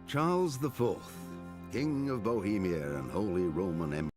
Charles IV, King of Bohemia and Holy Roman Empire.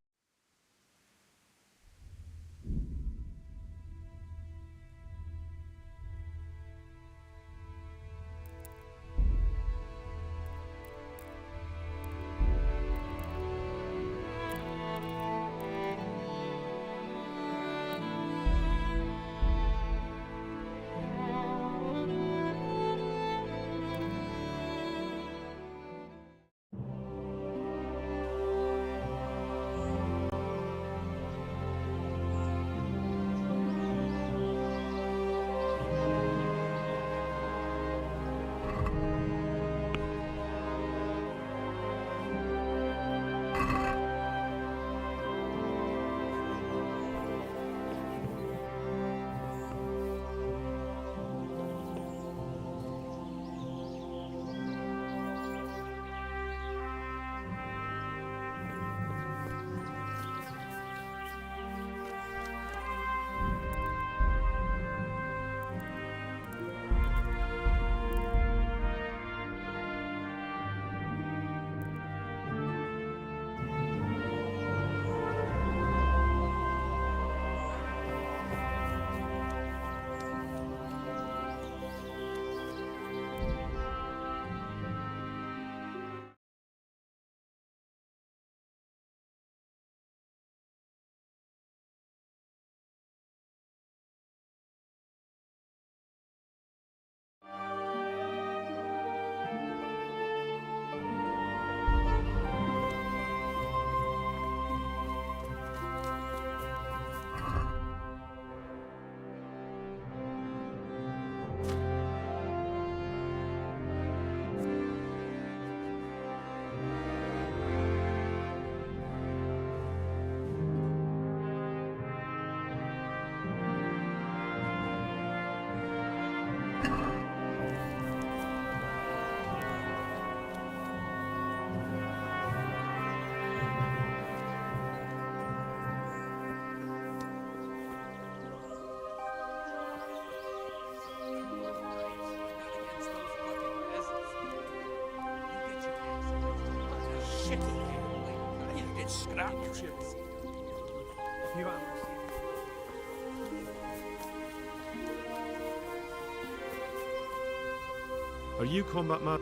Are you combat man?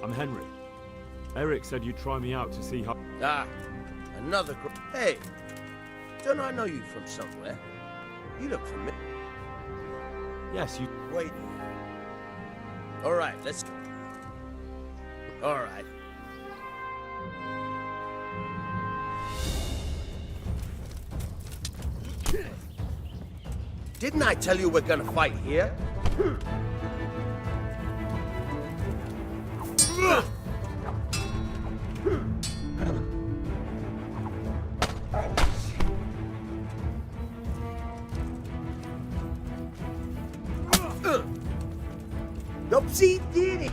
I'm Henry. Eric said you'd try me out to see how... Ah, another Hey, don't I know you from somewhere? You look familiar. Yes, you... Wait. All right, let's... All right. Didn't I tell you we're gonna fight here? Oopsie did it!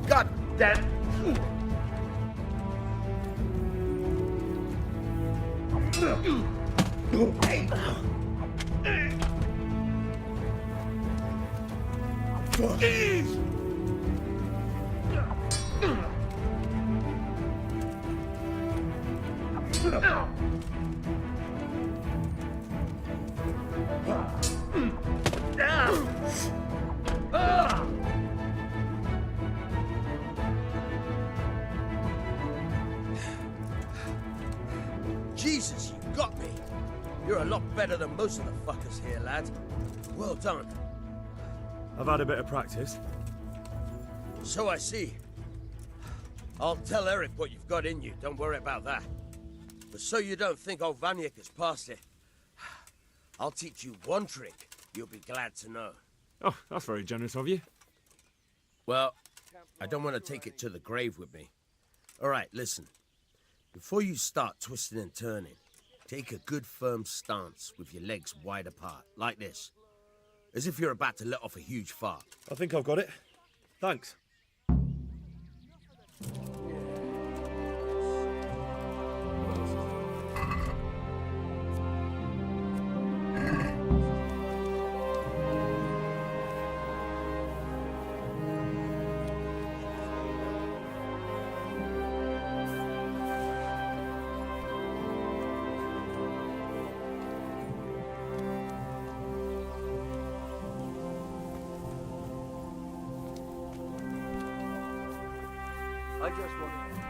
God damn! Jesus, you got me. You're a lot better than most of the fuckers here, lad. Well done. I've had a bit of practice. So I see. I'll tell Eric what you've got in you. Don't worry about that. But so you don't think old Vranik has passed it, I'll teach you one trick you'll be glad to know. Oh, that's very generous of you. Well, I don't want to take it to the grave with me. All right, listen. Before you start twisting and turning, take a good firm stance with your legs wide apart, like this. As if you're about to let off a huge fart. I think I've got it. Thanks. I just want to...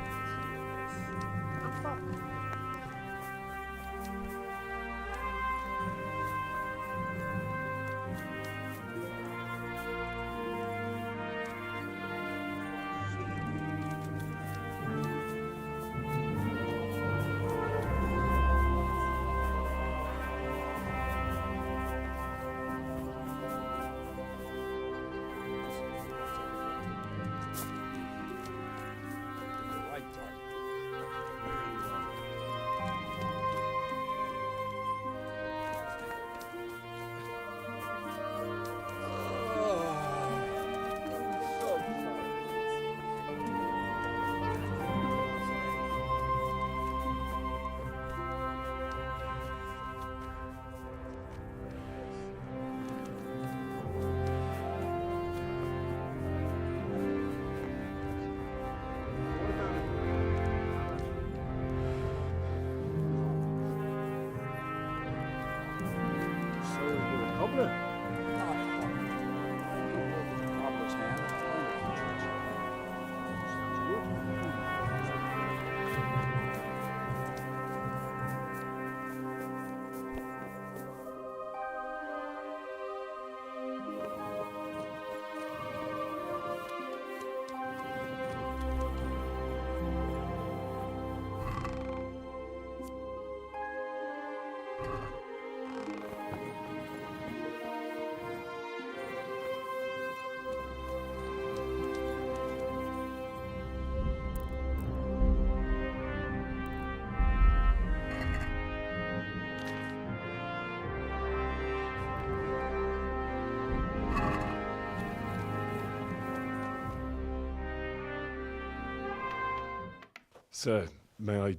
Sir, may I...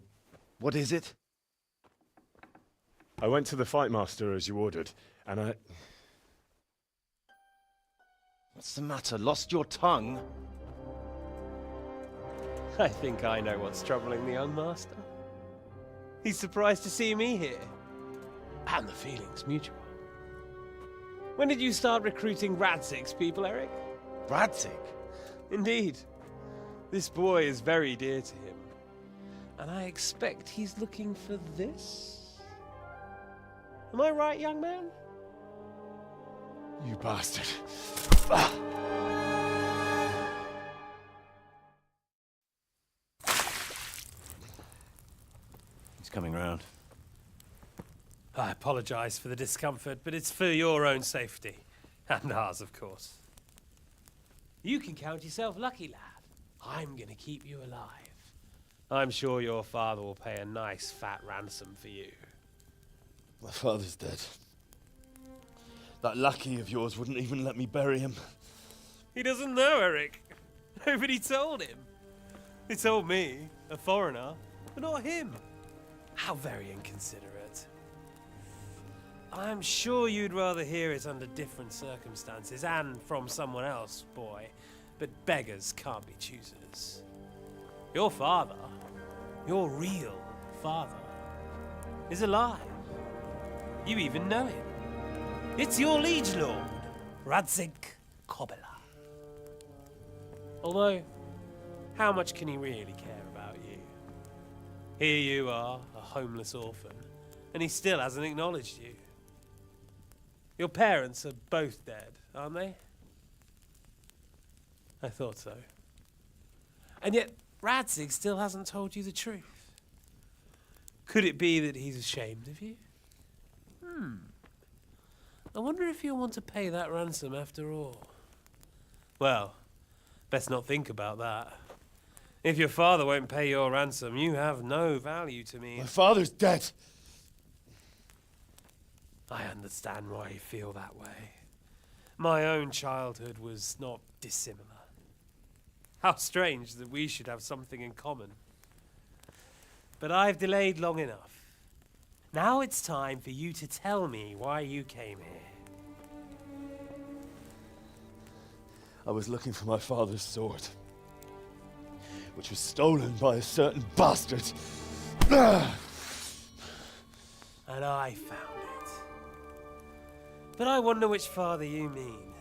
What is it? I went to the fight master as you ordered, and I... What's the matter? Lost your tongue? I think I know what's troubling the young master. He's surprised to see me here. And the feeling's mutual. When did you start recruiting Radzig's people, Eric? Radzig? Indeed. This boy is very dear to him. And I expect he's looking for this? Am I right, young man? You bastard. He's coming round. I apologize for the discomfort, but it's for your own safety. And ours, of course. You can count yourself lucky, lad. I'm gonna keep you alive. I'm sure your father will pay a nice fat ransom for you. My father's dead. That lackey of yours wouldn't even let me bury him. He doesn't know, Eric. Nobody told him. They told me, a foreigner, but not him. How very inconsiderate. I'm sure you'd rather hear it under different circumstances and from someone else, boy. But beggars can't be choosers. Your father, your real father, is alive. You even know him. It's your liege lord, Radzig Kobyla. Although, how much can he really care about you? Here you are, a homeless orphan, and he still hasn't acknowledged you. Your parents are both dead, aren't they? I thought so. And yet, Radzig still hasn't told you the truth. Could it be that he's ashamed of you? I wonder if you'll want to pay that ransom after all. Well, best not think about that. If your father won't pay your ransom, you have no value to me. My father's dead. I understand why you feel that way. My own childhood was not dissimilar. How strange that we should have something in common. But I've delayed long enough. Now it's time for you to tell me why you came here. I was looking for my father's sword, which was stolen by a certain bastard. And I found it. But I wonder which father you mean.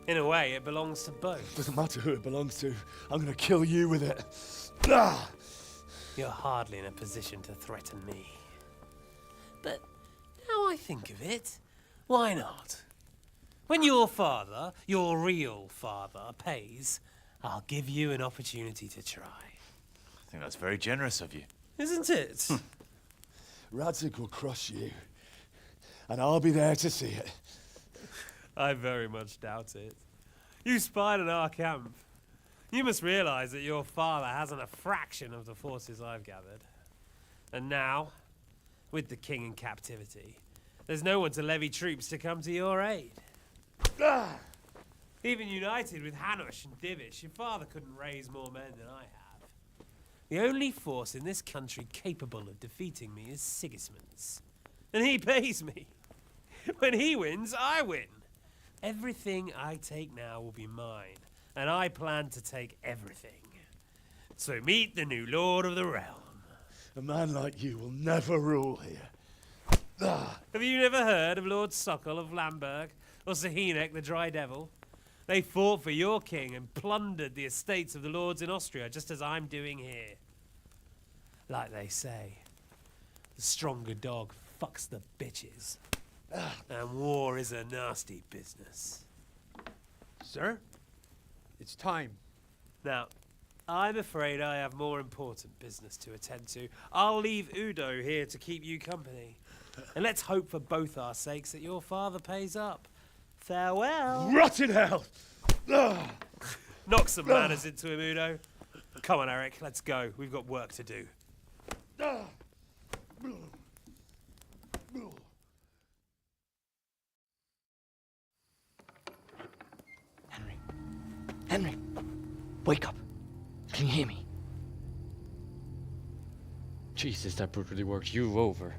In a way, it belongs to both. Doesn't matter who it belongs to. I'm gonna kill you with it. Ah! You're hardly in a position to threaten me. But now I think of it, why not? When your father, your real father, pays, I'll give you an opportunity to try. I think that's very generous of you. Isn't it? Radzig will crush you. And I'll be there to see it. I very much doubt it. You spied on our camp. You must realize that your father hasn't a fraction of the forces I've gathered. And now, with the king in captivity, there's no one to levy troops to come to your aid. Even united with Hanush and Divish, your father couldn't raise more men than I have. The only force in this country capable of defeating me is Sigismund's. And he pays me. When he wins, I win. Everything I take now will be mine, and I plan to take everything. So meet the new lord of the realm. A man like you will never rule here. Have you never heard of Lord Sokol of Lamberg, or Sahinek the Dry Devil? They fought for your king and plundered the estates of the lords in Austria, just as I'm doing here. Like they say, the stronger dog fucks the bitches. And war is a nasty business. Sir, it's time. Now, I'm afraid I have more important business to attend to. I'll leave Udo here to keep you company. And let's hope for both our sakes that your father pays up. Farewell. Rot in hell! Knock some manners into him, Udo. Come on, Eric, let's go. We've got work to do. Henry, wake up. Can you hear me? Jesus, that brutally worked you over.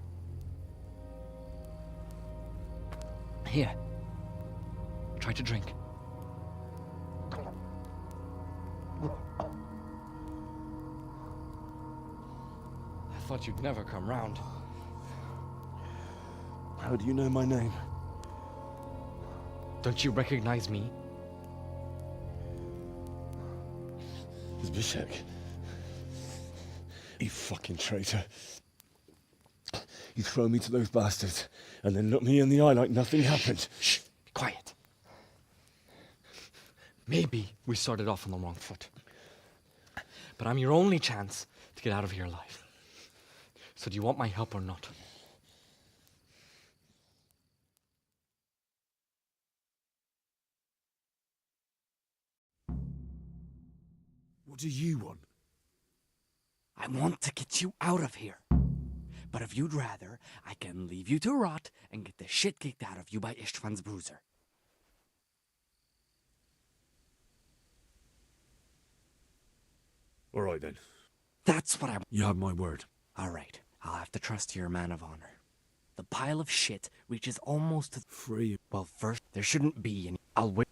Here. Try to drink. I thought you'd never come round. How do you know my name? Don't you recognize me? Zbyszek. You fucking traitor. You throw me to those bastards and then look me in the eye like nothing happened. Shh, be quiet. Maybe we started off on the wrong foot. But I'm your only chance to get out of here alive. So do you want my help or not? What do you want? I want to get you out of here. But if you'd rather, I can leave you to rot and get the shit kicked out of you by Ishtvan's bruiser. All right then. That's what I... You have my word. All right, I'll have to trust your man of honor. The pile of shit reaches almost to... Free. Well, first, there shouldn't be any... I'll wait.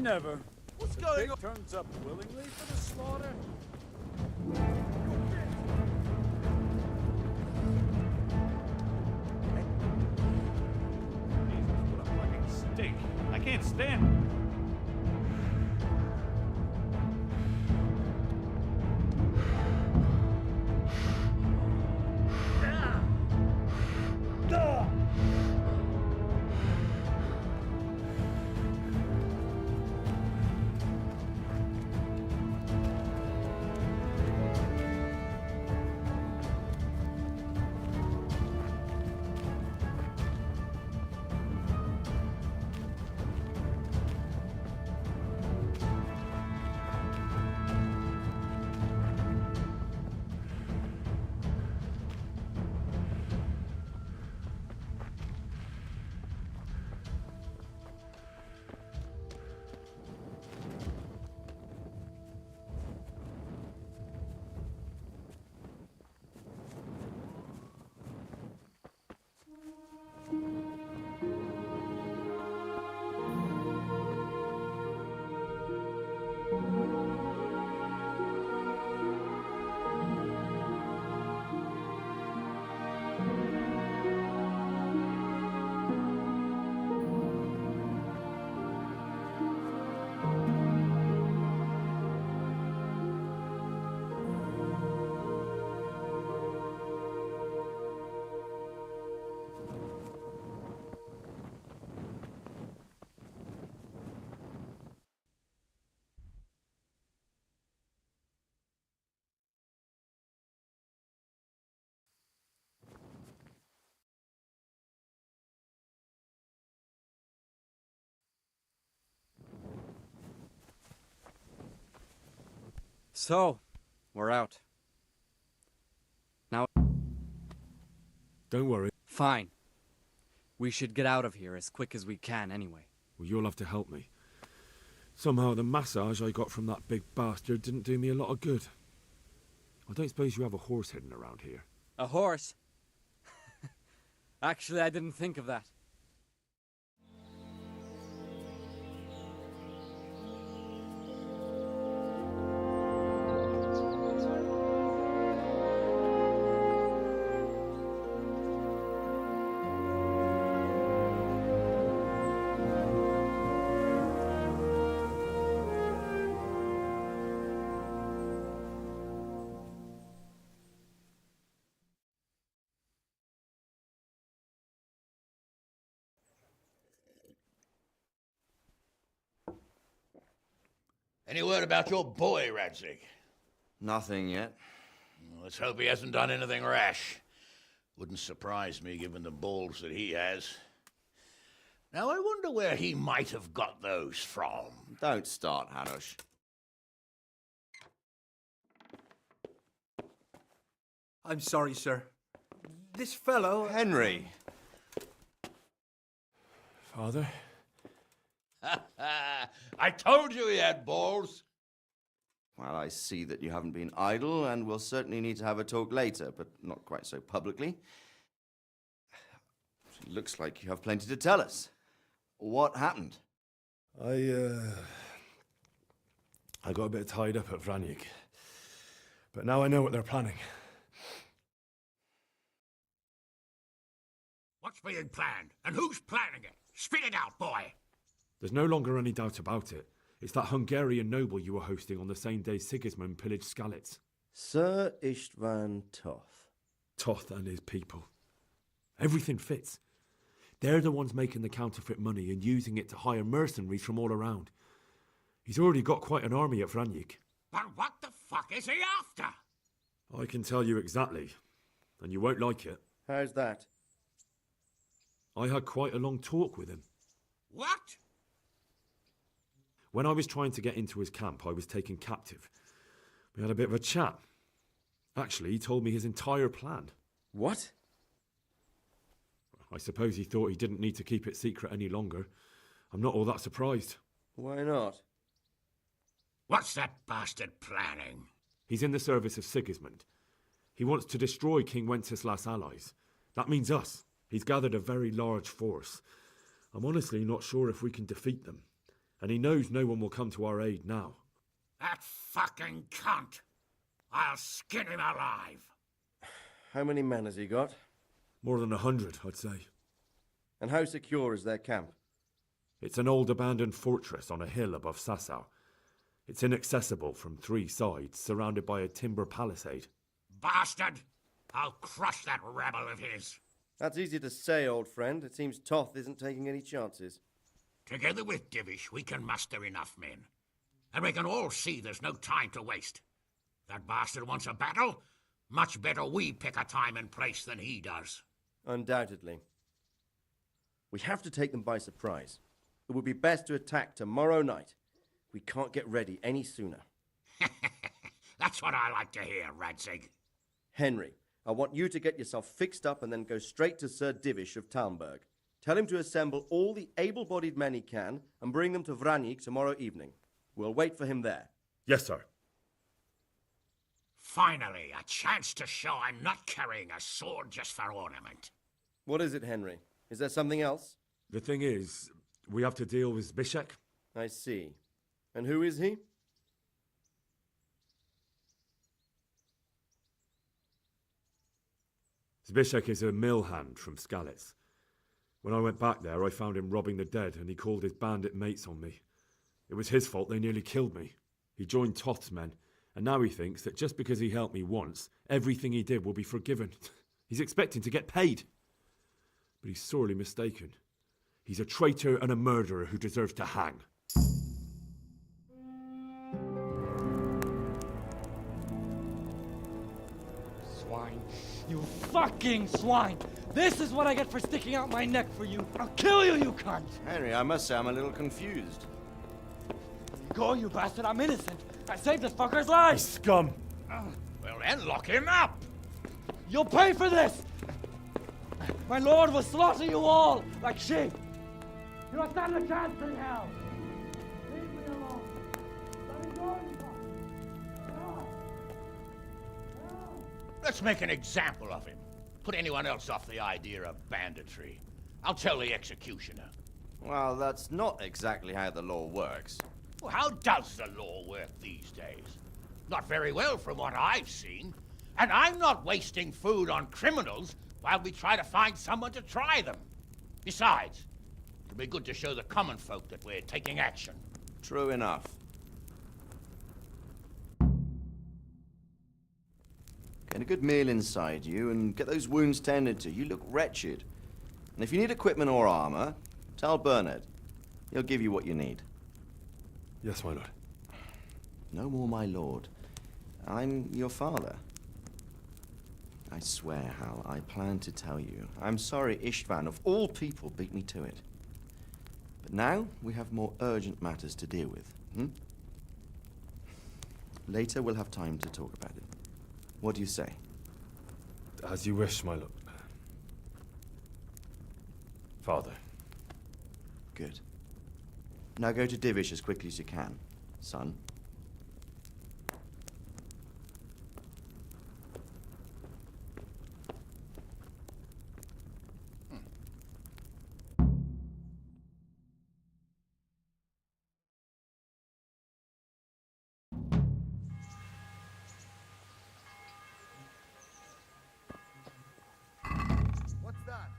never. What's The going pig on? turns up willingly for the slaughter. Jesus, what a fucking stink. I can't stand it. So, we're out. Now, Don't worry. fine. We should get out of here as quick as we can anyway. Well, you'll have to help me. Somehow the massage I got from that big bastard didn't do me a lot of good. I don't suppose you have a horse hidden around here. A horse? Actually, I didn't think of that. Any word about your boy, Radzig? Nothing yet. Let's hope he hasn't done anything rash. Wouldn't surprise me, given the balls that he has. Now, I wonder where he might have got those from. Don't start, Hanush. I'm sorry, sir. This fellow... Henry! Father? I told you he had balls. Well, I see that you haven't been idle, and we'll certainly need to have a talk later, but not quite so publicly. It looks like you have plenty to tell us. What happened? I got a bit tied up at Vranik. But now I know what they're planning. What's being planned? And who's planning it? Spit it out, boy. There's no longer any doubt about it. It's that Hungarian noble you were hosting on the same day Sigismund pillaged Skalitz. Sir Istvan Toth. Toth and his people. Everything fits. They're the ones making the counterfeit money and using it to hire mercenaries from all around. He's already got quite an army at Vranik. But what the fuck is he after? I can tell you exactly, and you won't like it. How's that? I had quite a long talk with him. What? When I was trying to get into his camp, I was taken captive. We had a bit of a chat. Actually, he told me his entire plan. What? I suppose he thought he didn't need to keep it secret any longer. I'm not all that surprised. Why not? What's that bastard planning? He's in the service of Sigismund. He wants to destroy King Wenceslas' allies. That means us. He's gathered a very large force. I'm honestly not sure if we can defeat them. and he knows no one will come to our aid now. That fucking cunt! I'll skin him alive! How many men has he got? More than 100, I'd say. And how secure is their camp? It's an old abandoned fortress on a hill above Sasau. It's inaccessible from 3 sides, surrounded by a timber palisade. Bastard! I'll crush that rebel of his! That's easy to say, old friend. It seems Toth isn't taking any chances. Together with Divish, we can muster enough men. And we can all see there's no time to waste. That bastard wants a battle. Much better we pick a time and place than he does. Undoubtedly. We have to take them by surprise. It would be best to attack tomorrow night. We can't get ready any sooner. That's what I like to hear, Radzig. Henry, I want you to get yourself fixed up and then go straight to Sir Divish of Talmberg. Tell him to assemble all the able-bodied men he can and bring them to Vranik tomorrow evening. We'll wait for him there. Yes, sir. Finally, a chance to show I'm not carrying a sword just for ornament. What is it, Henry? Is there something else? The thing is, we have to deal with Zbyszek. I see. And who is he? Zbyszek is a mill hand from Skalitz. When I went back there, I found him robbing the dead, and he called his bandit mates on me. It was his fault they nearly killed me. He joined Toth's men, and now he thinks that just because he helped me once, everything he did will be forgiven. He's expecting to get paid. But he's sorely mistaken. He's a traitor and a murderer who deserves to hang. Swine. You fucking swine! This is what I get for sticking out my neck for you. I'll kill you, you cunt! Henry, I must say I'm a little confused. Go, you bastard, I'm innocent. I saved this fucker's life! Scum! Well then, lock him up! You'll pay for this! My lord will slaughter you all like sheep! You don't stand a chance in hell! Leave me alone! Let me go, you fuck! Let's make an example of him. Put anyone else off the idea of banditry. I'll tell the executioner. Well, that's not exactly how the law works. Well, how does the law work these days? Not very well from what I've seen. And I'm not wasting food on criminals while we try to find someone to try them. Besides, it'll be good to show the common folk that we're taking action. True enough. Get a good meal inside you and get those wounds tended to. You look wretched. And if you need equipment or armor, tell Bernard. He'll give you what you need. Yes, my lord. No more, my lord. I'm your father. I swear, Hal, I plan to tell you. I'm sorry Istvan, of all people, beat me to it. But now we have more urgent matters to deal with. Later we'll have time to talk about it. What do you say? As you wish, my lord. Father. Good. Now go to Divish as quickly as you can, son. What's that?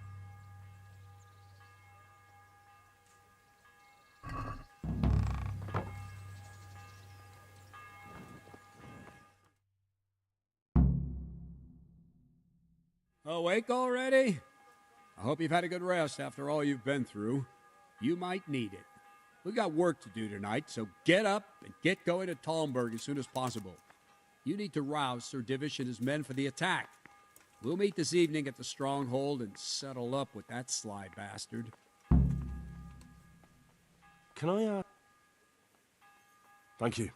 Awake already? I hope you've had a good rest after all you've been through. You might need it. We've got work to do tonight, so get up and get going to Talmberg as soon as possible. You need to rouse Sir Divish and his men for the attack. We'll meet this evening at the stronghold and settle up with that sly bastard. Can I, Thank you.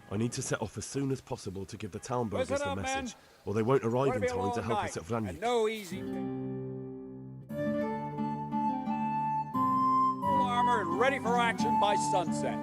I need to set off as soon as possible to give the Talmbergers Listen the up, message, men. or they won't arrive Gonna in be a time to long help us night, at Vranik. and no easy. Full armor and ready for action by sunset.